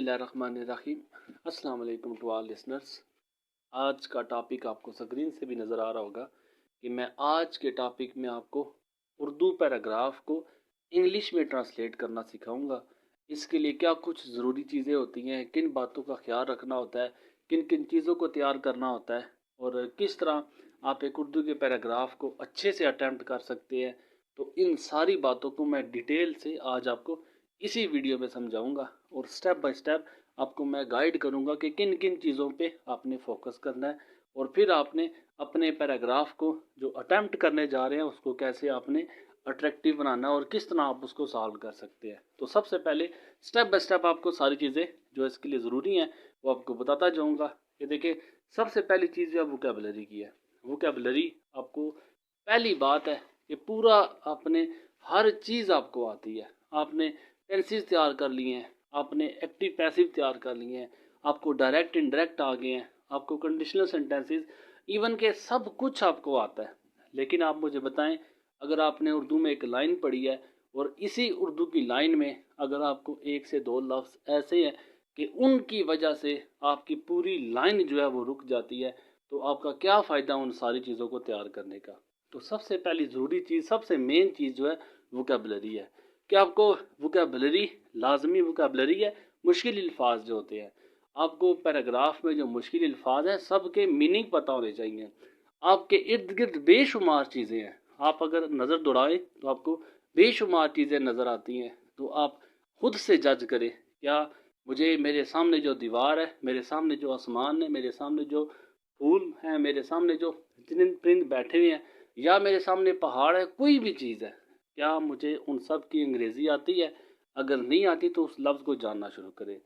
बिस्मिल्लाहिर्रहमानिर्रहीम। अस्सलाम वालेकुम टू ऑल लिसनर्स। आज का टॉपिक आपको स्क्रीन से भी नज़र आ रहा होगा कि मैं आज के टॉपिक में आपको उर्दू पैराग्राफ को इंग्लिश में ट्रांसलेट करना सिखाऊंगा। इसके लिए क्या कुछ ज़रूरी चीज़ें होती हैं, किन बातों का ख्याल रखना होता है, किन किन चीज़ों को तैयार करना होता है और किस तरह आप एक उर्दू के पैराग्राफ को अच्छे से अटैम्प्ट कर सकते हैं। तो इन सारी बातों को मैं डिटेल से आज आपको इसी वीडियो में समझाऊंगा और स्टेप बाय स्टेप आपको मैं गाइड करूंगा कि किन किन चीज़ों पे आपने फोकस करना है और फिर आपने अपने पैराग्राफ को जो अटेम्प्ट करने जा रहे हैं उसको कैसे आपने अट्रैक्टिव बनाना और किस तरह आप उसको सॉल्व कर सकते हैं। तो सबसे पहले स्टेप बाय स्टेप आपको सारी चीज़ें जो इसके लिए ज़रूरी हैं वो आपको बताता जाऊँगा। कि देखिए, सबसे पहली चीज़ जो है वोकैबुलरी की है। वोकैबुलरी आपको पहली बात है कि पूरा आपने हर चीज़ आपको आती है। आपने टेंसेस तैयार कर लिए हैं, आपने एक्टिव पैसिव तैयार कर लिए हैं, आपको डायरेक्ट इनडायरेक्ट आ गए हैं, आपको कंडीशनल सेंटेंसेस इवन के सब कुछ आपको आता है। लेकिन आप मुझे बताएं, अगर आपने उर्दू में एक लाइन पढ़ी है और इसी उर्दू की लाइन में अगर आपको एक से दो लफ्ज़ ऐसे हैं कि उनकी वजह से आपकी पूरी लाइन जो है वो रुक जाती है, तो आपका क्या फ़ायदा उन सारी चीज़ों को तैयार करने का। तो सबसे पहली ज़रूरी चीज़, सबसे मेन चीज़ जो है वोकैबुलरी है कि आपको वोकैबुलरी लाजमी वोकैबुलरी है। मुश्किल अल्फाज जो होते हैं, आपको पैराग्राफ में जो मुश्किल अल्फाज हैं सबके मीनिंग पता होने चाहिए। आपके इर्द गिर्द बेशुमार चीज़ें हैं, आप अगर नज़र दौड़ाएं तो आपको बेशुमार चीज़ें नज़र आती हैं। तो आप खुद से जज करें, क्या मुझे मेरे सामने जो दीवार है, मेरे सामने जो आसमान है, मेरे सामने जो फूल हैं, मेरे सामने जो चरिंद परिंद बैठे हुए हैं, या मेरे सामने पहाड़ है, कोई भी चीज़ है, क्या मुझे उन सब की अंग्रेज़ी आती है? अगर नहीं आती तो उस लफ्ज़ को जानना शुरू करें।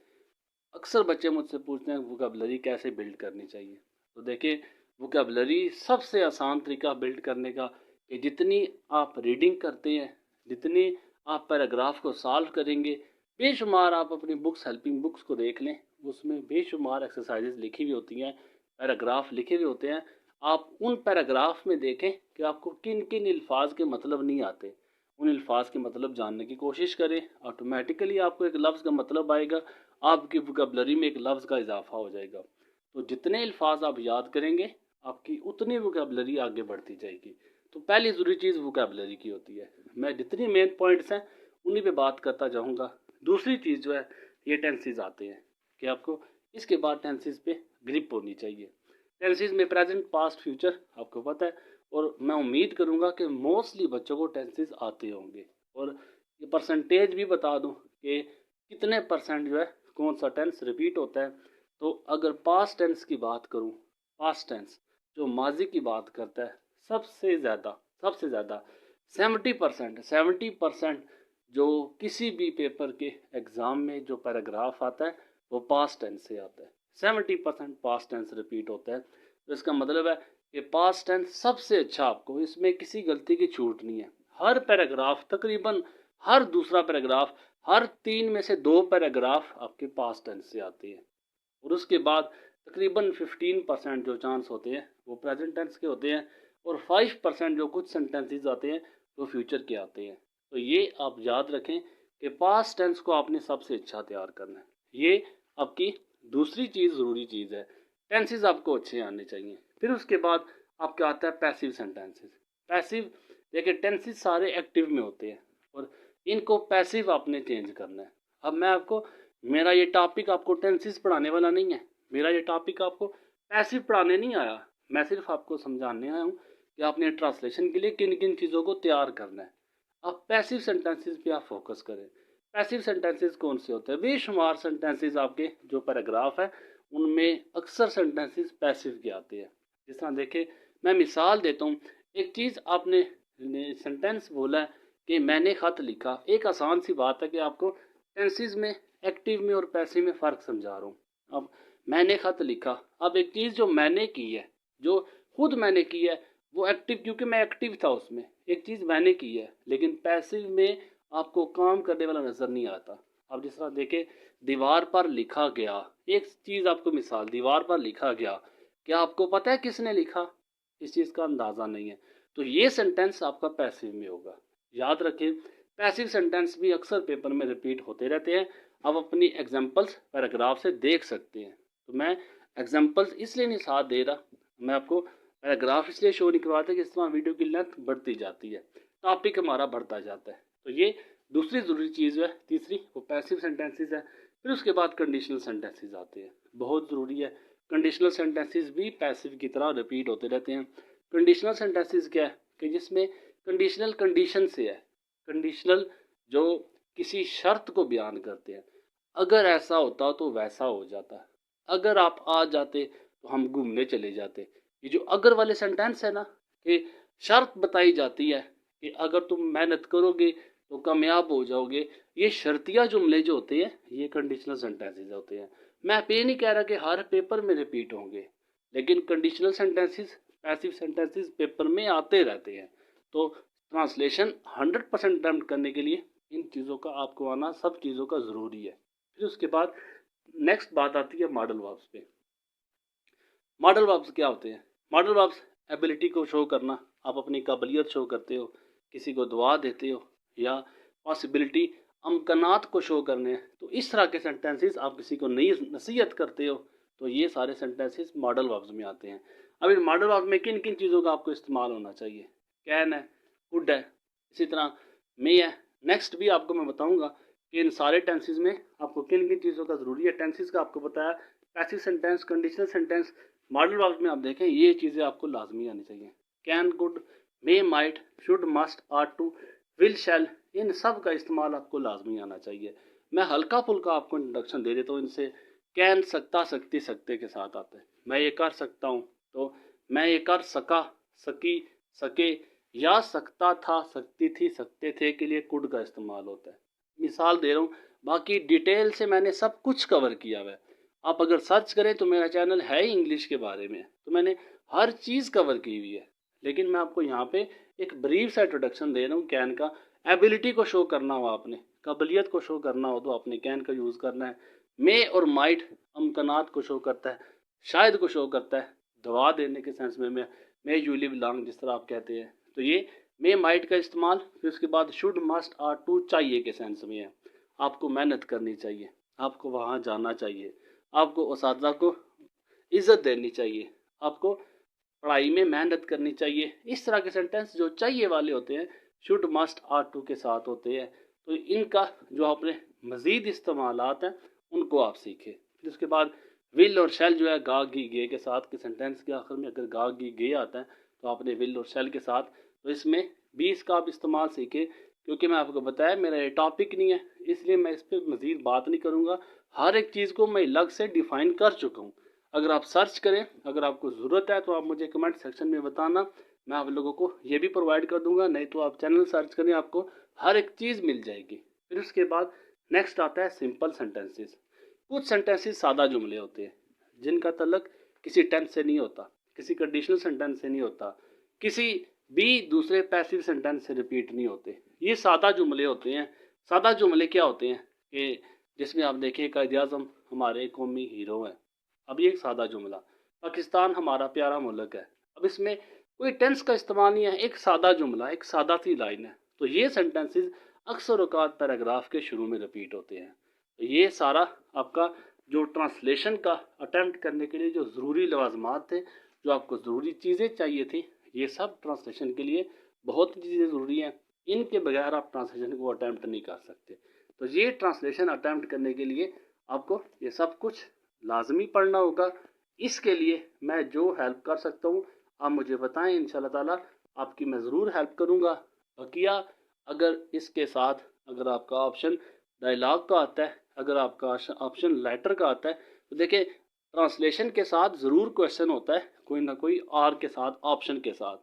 अक्सर बच्चे मुझसे पूछते हैं वोकैबुलरी कैसे बिल्ड करनी चाहिए। तो देखिए, वोकैबुलरी सबसे आसान तरीका बिल्ड करने का कि जितनी आप रीडिंग करते हैं, जितनी आप पैराग्राफ को सॉल्व करेंगे, बेशुमार आप अपनी बुक्स, हेल्पिंग बुक्स को देख लें, उसमें बेशुमार एक्सरसाइजेज लिखी हुई होती हैं, पैराग्राफ लिखे हुए होते हैं। आप उन पैराग्राफ में देखें कि आपको किन किन अल्फाज के मतलब नहीं आते, उन अल्फाज के मतलब जानने की कोशिश करें। ऑटोमेटिकली आपको एक लफ्ज़ का मतलब आएगा, आपकी वोकैबुलरी में एक लफ्ज़ का इजाफा हो जाएगा। तो जितने अल्फाज आप याद करेंगे, आपकी उतनी वोकैबुलरी आगे बढ़ती जाएगी। तो पहली ज़रूरी चीज़ वोकैबुलरी की होती है। मैं जितनी मेन पॉइंट्स हैं उन्हीं पे बात करता जाऊँगा। दूसरी चीज़ जो है, ये टेंसेस आते हैं कि आपको इसके बाद टेंसेस पे ग्रिप होनी चाहिए। टेंसेस में प्रेजेंट, पास्ट, फ्यूचर आपको पता है, और मैं उम्मीद करूंगा कि मोस्टली बच्चों को टेंसेस आते होंगे। और ये परसेंटेज भी बता दूं कि कितने परसेंट जो है कौन सा टेंस रिपीट होता है। तो अगर पास्ट टेंस की बात करूं, पास्ट टेंस जो माजी की बात करता है, सबसे ज़्यादा 70% जो किसी भी पेपर के एग्ज़ाम में जो पैराग्राफ आता है वो पास्ट टेंस से आता है। 70% पास्ट टेंस रिपीट होता है। तो इसका मतलब है कि पास्ट टेंस सबसे अच्छा, आपको इसमें किसी गलती की छूट नहीं है। हर पैराग्राफ, तकरीबन हर दूसरा पैराग्राफ, हर 3 में से 2 पैराग्राफ आपके पास्ट टेंस से आते हैं। और उसके बाद तकरीबन 15% जो चांस होते हैं वो प्रेजेंट टेंस के होते हैं, और 5% जो कुछ सेंटेंसेस आते हैं वो फ्यूचर के आते हैं। तो ये आप याद रखें कि पास्ट टेंस को आपने सबसे अच्छा तैयार करना है। ये आपकी दूसरी चीज़, ज़रूरी चीज़ है। टेंसेस आपको अच्छे आने चाहिए। फिर उसके बाद आपका आता है पैसिव सेंटेंसेस। पैसिव, देखिए टेंसेस सारे एक्टिव में होते हैं और इनको पैसिव आपने चेंज करना है। अब मैं आपको, मेरा ये टॉपिक आपको टेंसेस पढ़ाने वाला नहीं है, मेरा ये टॉपिक आपको पैसिव पढ़ाने नहीं आया। मैं सिर्फ आपको समझाने आया हूँ कि आपने ट्रांसलेशन के लिए किन किन चीज़ों को तैयार करना है। अब पैसिव सेंटेंसेस पे आप फोकस करें। पैसिव सेंटेंसेस कौन से होते हैं? बेशुमार सेंटेंसेस आपके जो पैराग्राफ है उनमें अक्सर सेंटेंसेस पैसिव के आते हैं। जिस तरह देखें, मैं मिसाल देता हूँ। एक चीज़ आपने सेंटेंस बोला है कि मैंने ख़त लिखा। एक आसान सी बात है कि आपको टेंसेस में, एक्टिव में और पैसिव में फ़र्क समझा रहा हूँ। अब मैंने ख़त लिखा, अब एक चीज़ जो मैंने की है, जो खुद मैंने की है, वो एक्टिव, क्योंकि मैं एक्टिव था उसमें। एक चीज़ मैंने की है, लेकिन पैसिव में आपको काम करने वाला नज़र नहीं आता। अब जिस तरह देखें, दीवार पर लिखा गया, एक चीज़ आपको मिसाल, दीवार पर लिखा गया, क्या आपको पता है किसने लिखा? इस चीज़ का अंदाज़ा नहीं है। तो ये सेंटेंस आपका पैसिव में होगा। याद रखें, पैसिव सेंटेंस भी अक्सर पेपर में रिपीट होते रहते हैं। आप अपनी एग्जाम्पल्स पैराग्राफ से देख सकते हैं। तो मैं एग्जाम्पल्स इसलिए नहीं साथ दे रहा, मैं आपको पैराग्राफ इसलिए शो नहीं करवाता कि इस तरह वीडियो की लेंथ बढ़ती जाती है, टॉपिक हमारा बढ़ता जाता है। तो ये दूसरी ज़रूरी चीज़ है। तीसरी वो पैसिव सेंटेंसेस है। फिर उसके बाद कंडीशनल सेंटेंसेस आते हैं, बहुत ज़रूरी है। कंडीशनल सेंटेंसेस भी पैसिव की तरह रिपीट होते रहते हैं। कंडीशनल सेंटेंसेस क्या है कि जिसमें कंडीशनल कंडीशन से है, कंडीशनल जो किसी शर्त को बयान करते हैं। अगर ऐसा होता तो वैसा हो जाता, अगर आप आ जाते तो हम घूमने चले जाते। ये जो अगर वाले सेंटेंस है ना, कि शर्त बताई जाती है कि अगर तुम मेहनत करोगे तो कामयाब हो जाओगे। ये शर्तिया जुमले जो होते हैं ये कंडीशनल सेंटेंसेस होते हैं। मैं ये नहीं कह रहा कि हर पेपर में रिपीट होंगे, लेकिन conditional sentences passive sentences paper में आते रहते हैं। तो ट्रांसलेशन 100% अटेम्प्ट करने के लिए इन चीज़ों का आपको आना सब चीज़ों का ज़रूरी है। फिर उसके बाद नेक्स्ट बात आती है मॉडल वर्ब्स पे। मॉडल वर्ब्स क्या होते हैं? मॉडल वर्ब्स एबिलिटी को शो करना, आप अपनी काबिलियत शो करते हो, किसी को दुआ देते हो, या पॉसिबिलिटी अमकनात को शो करने हैं। तो इस तरह के सेंटेंसेस आप किसी को नई नसीहत करते हो, तो ये सारे सेंटेंसेस मॉडल वर्ब्स में आते हैं। अब इन मॉडल वर्ब्स में किन किन चीज़ों का आपको इस्तेमाल होना चाहिए? कैन है, कुड है, इसी तरह मे है। नेक्स्ट भी आपको मैं बताऊंगा कि इन सारे टेंसेस में आपको किन किन चीज़ों का ज़रूरी है। टेंसेस का आपको बताया, passive sentence, conditional sentence, modal verbs में आप देखें ये चीज़ें आपको लाजमी आनी चाहिए। Can, could, may, might, should, must, ought to, will, shall, इन सब का इस्तेमाल आपको लाजमी आना चाहिए। मैं हल्का फुल्का आपको इंट्रोडक्शन दे देता हूँ इनसे। कैन सकता, सकती, सकते के साथ आता है। मैं ये कर सकता हूँ, तो मैं ये कर सका, सकी, सके, या सकता था, सकती थी, सकते थे के लिए कुड का इस्तेमाल होता है। मिसाल दे रहा हूँ, बाकी डिटेल से मैंने सब कुछ कवर किया हुआ है। आप अगर सर्च करें तो मेरा चैनल है ही इंग्लिश के बारे में, तो मैंने हर चीज़ कवर की हुई है। लेकिन मैं आपको यहाँ पे एक ब्रीफ सा इंट्रोडक्शन दे रहा हूँ। कैन का एबिलिटी को शो करना हो, आपने काबिलियत को शो करना हो, तो आपने कैन का यूज़ करना है। मे और माइट अमकनात को शो करता है, शायद को शो करता है, दवा देने के सेंस में मे यू लिव लॉन्ग जिस तरह आप कहते हैं। तो ये मे माइट का इस्तेमाल। फिर उसके बाद शुड, मस्ट, आर टू चाहिए के सेंस में है। आपको मेहनत करनी चाहिए, आपको वहाँ जाना चाहिए, आपको उस्ताद को इज़्ज़त देनी चाहिए, आपको पढ़ाई में मेहनत करनी चाहिए। इस तरह के सेंटेंस जो चाहिए वाले होते हैं शुड, मस्ट, आर टू के साथ होते हैं। तो इनका जो आपने मज़ीद इस्तेमालात हैं उनको आप सीखें। फिर उसके बाद विल और शैल जो है गा, गी, गे के साथ के सेंटेंस के आखिर में अगर गा, गी, गे आता है तो आपने विल और शैल के साथ, तो इसमें भी इसका आप इस्तेमाल सीखें। क्योंकि मैं आपको बताया मेरा ये टॉपिक नहीं है, इसलिए मैं इस पर मज़ीद बात नहीं करूँगा। हर एक चीज़ को मैं अलग से डिफ़ाइन कर चुका हूँ। अगर आप सर्च करें, अगर आपको ज़रूरत है तो आप मुझे कमेंट सेक्शन में बताना, मैं आप लोगों को ये भी प्रोवाइड कर दूंगा। नहीं तो आप चैनल सर्च करें, आपको हर एक चीज़ मिल जाएगी। फिर उसके बाद नेक्स्ट आता है सिंपल सेंटेंसेस। कुछ सेंटेंसेस सादा जुमले होते हैं जिनका तल्लक किसी टेंस से नहीं होता, किसी कंडीशनल सेंटेंस से नहीं होता, किसी भी दूसरे पैसिव सेंटेंस से रिपीट नहीं होते। ये सादा जुमले होते हैं। सादा जुमले क्या होते हैं कि जिसमें आप देखिए कायद आज़म हमारे कौमी हीरो हैं। अब ये एक सादा जुमला, पाकिस्तान हमारा प्यारा मुल्क है। अब इसमें कोई टेंस का इस्तेमाल नहीं है, एक सादा जुमला, एक सादा सी लाइन है। तो ये सेंटेंसेस अक्सर औकात पैराग्राफ के शुरू में रिपीट होते हैं। तो ये सारा आपका जो ट्रांसलेशन का अटेम्प्ट करने के लिए जो ज़रूरी लवाजमात थे, जो आपको ज़रूरी चीज़ें चाहिए थी, ये सब ट्रांसलेशन के लिए बहुत चीज़ें ज़रूरी हैं। इनके बगैर आप ट्रांसलेशन को अटेम्प्ट नहीं कर सकते। तो ये ट्रांसलेशन अटेम्प्ट करने के लिए आपको ये सब कुछ लाजमी पढ़ना होगा। इसके लिए मैं जो हेल्प कर सकता हूँ आप मुझे बताएं, इंशाल्लाह ताला आपकी मैं ज़रूर हेल्प करूँगा। बकिया अगर इसके साथ अगर आपका ऑप्शन डायलॉग का आता है, अगर आपका ऑप्शन लेटर का आता है, तो देखिए ट्रांसलेशन के साथ ज़रूर क्वेश्चन होता है, कोई ना कोई आर के साथ, ऑप्शन के साथ।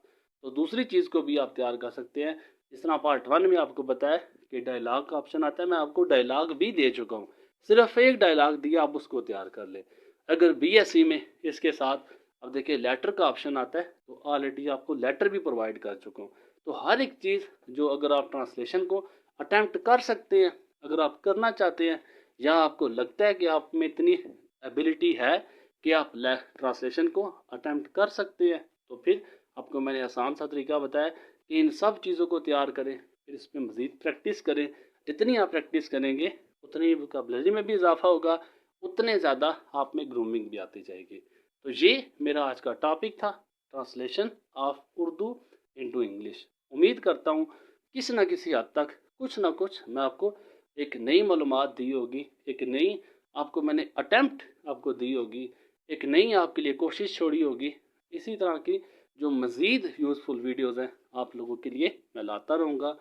तो दूसरी चीज़ को भी आप तैयार कर सकते हैं। जिस तरह पार्ट 1 में आपको बताया कि डायलॉग का ऑप्शन आता है, मैं आपको डायलॉग भी दे चुका हूँ। सिर्फ एक डायलॉग दिया, आप उसको तैयार कर ले। अगर बीएससी में इसके साथ अब देखिए लेटर का ऑप्शन आता है, तो ऑलरेडी आपको लेटर भी प्रोवाइड कर चुका हूँ। तो हर एक चीज़ जो अगर आप ट्रांसलेशन को अटेम्प्ट कर सकते हैं, अगर आप करना चाहते हैं, या आपको लगता है कि आप में इतनी एबिलिटी है कि आप ट्रांसलेशन को अटेम्प्ट कर सकते हैं, तो फिर आपको मैंने आसान सा तरीका बताया कि इन सब चीज़ों को तैयार करें, फिर इस पर मज़ीद प्रैक्टिस करें। जितनी आप प्रैक्टिस करेंगे उतनी वोकैबुलरी में भी इजाफा होगा, उतने ज़्यादा आप में ग्रूमिंग भी आती जाएगी। तो ये मेरा आज का टॉपिक था, translation of Urdu into English. उम्मीद करता हूँ किसी न किसी हद तक कुछ ना कुछ मैं आपको एक नई मालूमात दी होगी, एक नई आपको मैंने अटेम्प्ट आपको दी होगी, एक नई आपके लिए कोशिश छोड़ी होगी। इसी तरह की जो मज़ीद यूज़फुल वीडियोज़ हैं आप लोगों के लिए मैं लाता रहूँगा।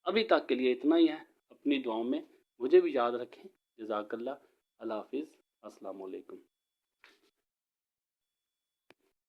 अभी तक के लिए इतना ही है। अपनी दुआओं में मुझे भी याद रखें। जज़ाकल्लाह। अल्लाह हाफिज़। अस्सलाम वालेकुम।